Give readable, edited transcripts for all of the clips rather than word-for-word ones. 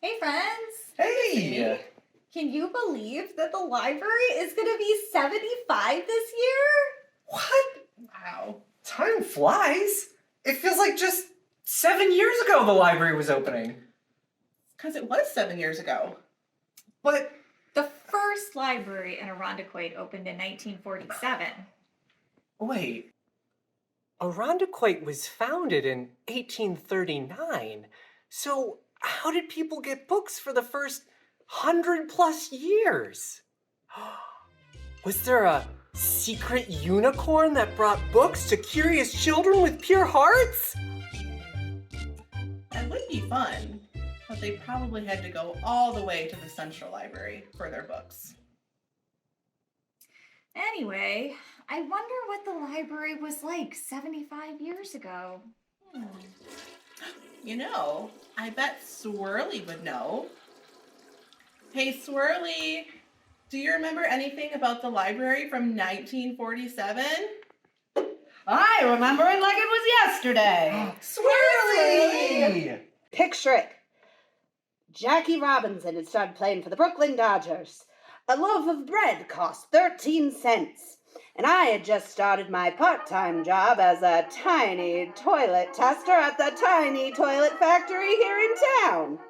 Hey, friends. Hey! Can you believe that the library is going to be 75 this year? What? Wow. Time flies. It feels like just 7 years ago the library was opening. Because it was 7 years ago. But The first library in Irondequoit opened in 1947. wait, Irondequoit was founded in 1839. So how did people get books for the first 100+ years? Was there a secret unicorn that brought books to curious children with pure hearts? That would be fun. But they probably had to go all the way to the Central Library for their books. Anyway, I wonder what the library was like 75 years ago. You know, I bet Swirly would know. Hey, Swirly, do you remember anything about the library from 1947? I remember it like it was yesterday. Swirly! Picture it. Jackie Robinson had started playing for the Brooklyn Dodgers. A loaf of bread cost 13 cents. And I had just started my part-time job as a tiny toilet tester at the tiny toilet factory here in town.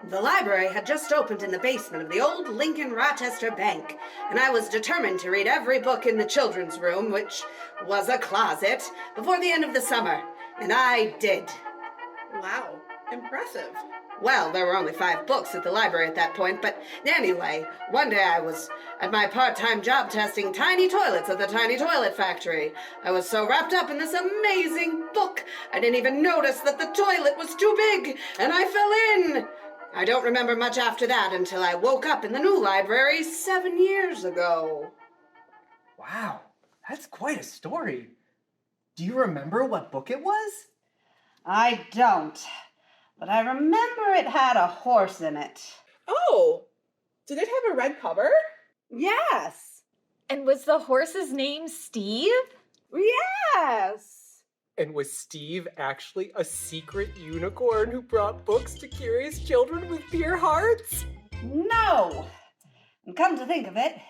The library had just opened in the basement of the old Lincoln Rochester Bank, and I was determined to read every book in the children's room, which was a closet, before the end of the summer. And I did. Wow, impressive. Well, there were only 5 books at the library at that point, but anyway, one day I was at my part-time job testing tiny toilets at the tiny toilet factory. I was so wrapped up in this amazing book, I didn't even notice that the toilet was too big, and I fell in. I don't remember much after that until I woke up in the new library 7 years ago. Wow, that's quite a story. Do you remember what book it was? I don't, but I remember it had a horse in it. Oh, did it have a red cover? Yes. And was the horse's name Steve? Yes. And was Steve actually a secret unicorn who brought books to curious children with pure hearts? No. And come to think of it, it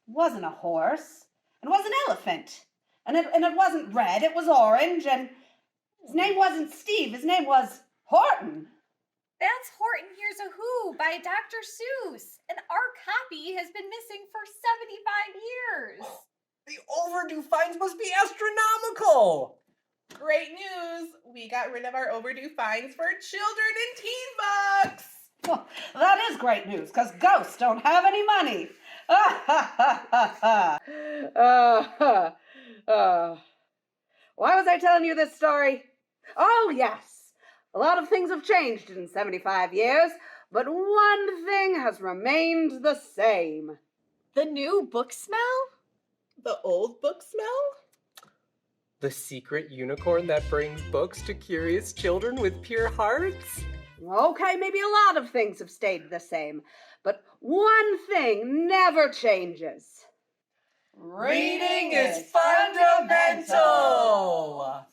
wasn't a horse. It was an elephant. And it wasn't red, it was orange. And his name wasn't Steve, his name was Horton. That's Horton Hears a Who by Dr. Seuss. And our copy has been missing for 75 years. The overdue fines must be astronomical! Great news! We got rid of our overdue fines for children and teen books! Well, that is great news, because ghosts don't have any money. Why was I telling you this story? Oh, yes. A lot of things have changed in 75 years, but one thing has remained the same. The new book smell? The old book smell? The secret unicorn that brings books to curious children with pure hearts? Okay, maybe a lot of things have stayed the same, but one thing never changes. Reading is fundamental!